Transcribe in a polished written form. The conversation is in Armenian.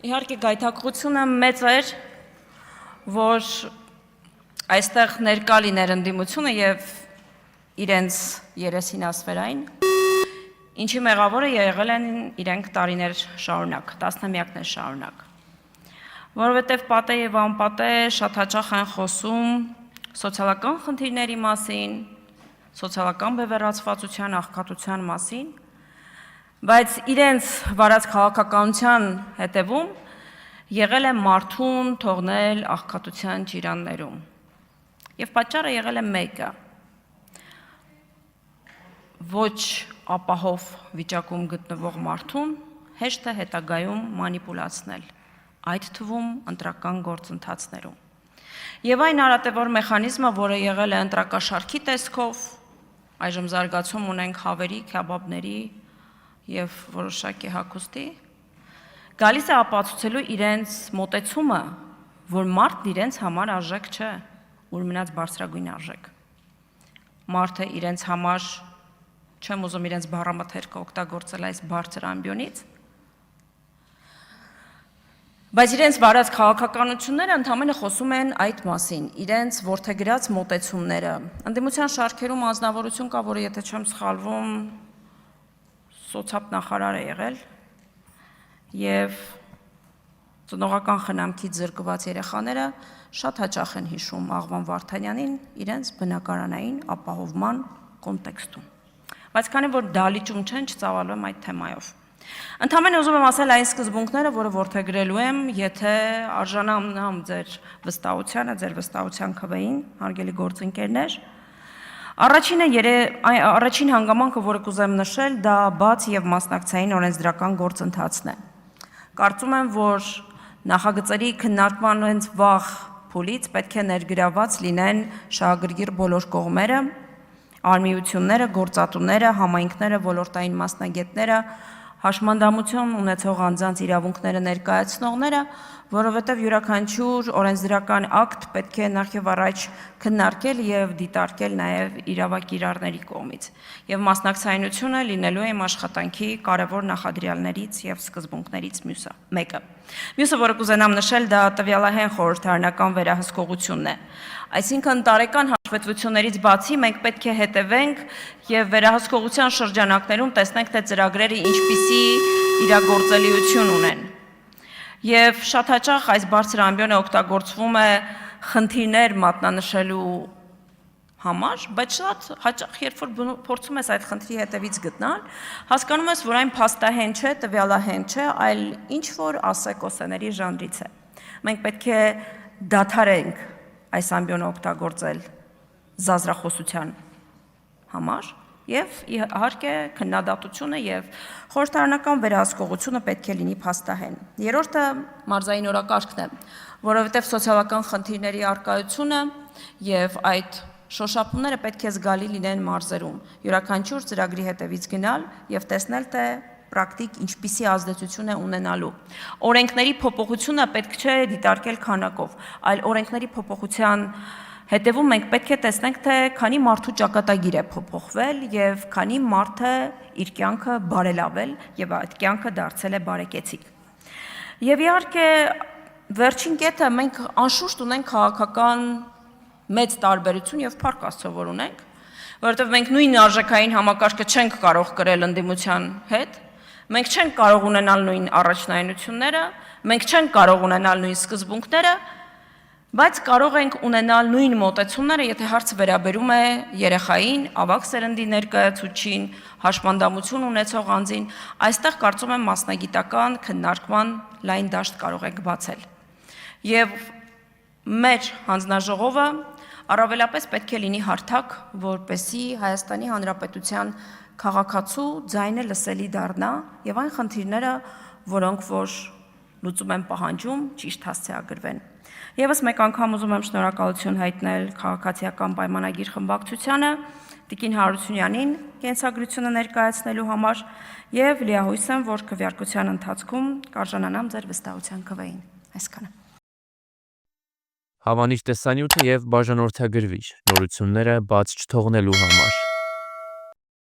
Իհարկե գայթակղությունը մեծ էր, որ այստեղ ներկա լիներ ընդդիմությունը եւ իրենց երեսին ասվերային, ինչի մեղավորը եղել են իրենք տարիներ շարունակ, տասնամյակներ շարունակ։ Որովհետեւ պատե եւ անպատե շատ հաճախ են խոսում սոցիալական խնդիրների մասին, սոցիալական բևեռացվածության, աղքատության մասին, բայց իրենց վարած քաղաքականության հետևում եղել է մարդուն թողնել աղքատության ջիրաններում։ Եվ պատճառը եղել է մեկը՝ ոչ ապահով վիճակում գտնվող մարդուն հեշտ է հետագայում մանիպուլացնել, այդ թվում ընտրական գործընթացներում։ Եվ այն արատևոր մեխանիզմը, որը եղել է ընտրակաշարքի տեսքով, այժմ զարգացում ունենք հավերի, քյաբաբների եւ որոշակի հագուստի, գալիս է ապացուցելու իրենց մոտեցումը, որ մարդն իրենց համար արժեք չէ, ուր մնաց բարձրագույն արժեք։ Մարդը իրենց համար, չեմ ուզում իրենց բառամթերքը օգտագործել այս բարձր ամբիոնից, բայց իրենց վարած քաղաքականությունները ընդհանրապես խոսում են այդ մասին, իրենց որդեգրած մոտեցումները։ Ընդդիմության շարքերում անձնավորություն կա, որը եթե չեմ սխալվում, սոցիալ նախարար է եղել եւ ծնողական խնամքից զրկված երեխաները շատ հաճախ են հիշում Աղվան Վարդանյանին իրենց բնակարանային ապահովման կոնտեքստում։ Բայց քանի որ դալիճում չեն, չծավալվեմ այդ թեմայով։ Ընդհանրապես ուզում եմ ասել այն սկզբունքները, որը որդեգրելու եմ, եթե արժանանամ ձեր վստահության քվեին, հարգելի գործընկերներ։ Առաջին հանգամանքը, որը կուզեմ նշել, դա բաց եւ մասնակցային օրենսդրական գործընթացն է։ Կարծում եմ, որ նախագծերի քննարկման հենց վաղ փուլից պետք է ներգրավված լինեն շահագրգիռ բոլոր կողմերը, արմիությունները, գործատուները, համայնքները, ոլորտային մասնագետները, հաշմանդամություն ունեցող անձանց իրավունքները ներկայացնողները, որովհետև յուրաքանչյուր օրենսդրական ակտ պետք է նախ եւ առաջ քննարկել եւ դիտարկել նաեւ իրավակիրառների կողմից։ Եվ մասնակցայնությունը լինելու է իմ աշխատանքի կարևոր նախադրյալներից եւ սկզբունքներից մեկը։ Մյուսը, որը կուզենամ նշել, դա տվյալահեն խորհրդարանական վերահսկողությունն է։ Այսինքն տարեկան հաշվետվություններից բացի մենք պետք է հետևենք եւ վերահսկողության շրջանակներում տեսնենք, թե ծրագրերը ինչպիսի իրագործելիություն ունեն։ Եվ շատ հաճախ այս բարձր ամբիոնը օգտագործվում է խնդիրներ մատնանշելու համար, բայց շատ հաճախ, երբ որ փորձում ես այդ խնդրի հետևից գտնալ, հասկանում ես, որ այն փաստահեն չէ, տվյալահեն չէ, այլ ինչ որ ասեկոսեների ժանրից է։ Մենք պետք է դադարենք այս ամբիոնը օգտագործել զազրախոսության համար եւ իհարկե քննադատությունը եւ խորհրդարանական վերահսկողությունը պետք է լինի փաստահեն։ Երրորդը մարզային օրակարգն է, որովհետեւ սոցիալական խնդիրների առկայությունը եւ այդ շոշափումները պետք է զգալի լինեն մարզերում։ Յուրաքանչյուր ծրագրի հետևից գնալ եւ տեսնել, թե պրակտիկ ինչպիսի ազդեցություն է ունենալու։ Օրենքների փոփոխությունը պետք չէ դիտարկել քանակով, այլ օրենքների փոփոխության հետևում մենք պետք է տեսնենք, թե քանի մարդու ճակատագիր է փոփոխվել եւ քանի մարդը իր կյանքը բարելավել եւ այդ կյանքը դարձել է բարեկեցիկ։ Եվ իհարկե վերջին կետը մենք անշուշտ ունենք քաղաքական մեծ տարբերություն եւ փառք Աստծո որ ունենք, որովհետեւ մենք նույն արժեքային համակարգը չենք կարող կրել ընդդիմության հետ, մենք չենք կարող ունենալ նույն առաջնայնությունները, մենք չենք կարող ունենալ նույն սկզբունքները, բայց կարող ենք ունենալ նույն մոտեցումները, եթե հարցը վերաբերում է երեխային, ավագ սերնդի ներկայացուցչին, հաշմանդամություն ունեցող անձին, այստեղ կարծում եմ մասնագիտական քննարկման լայն դաշտ կարող ենք բացել։ Եվ մեր հանձնաժողովը առավելապես պետք է լինի հարթակ, որպեսզի Հայաստանի Հանրապետության քաղաքացու ձայնը լսելի դառնա եւ այն խնդիրները, որոնք որ լուծում են պահանջում, ճիշտ հասցեագրվեն։ Եվս մեկ անգամ ուզում եմ շնորհակալություն հայտնել քաղաքացիական պայմանագիր խմբակցությանը, Տիկին Հարությունյանին կենսագրությունը ներկայացնելու համար եւ լիահույս եմ, որ քվեարկության ընթացքում կարժանանամ ձեր վստահության քվեին։ Այսքանը։ Հավանիր տեսանյութը եւ բաժանորդագրվիր նորությունները բաց չթողնելու համար։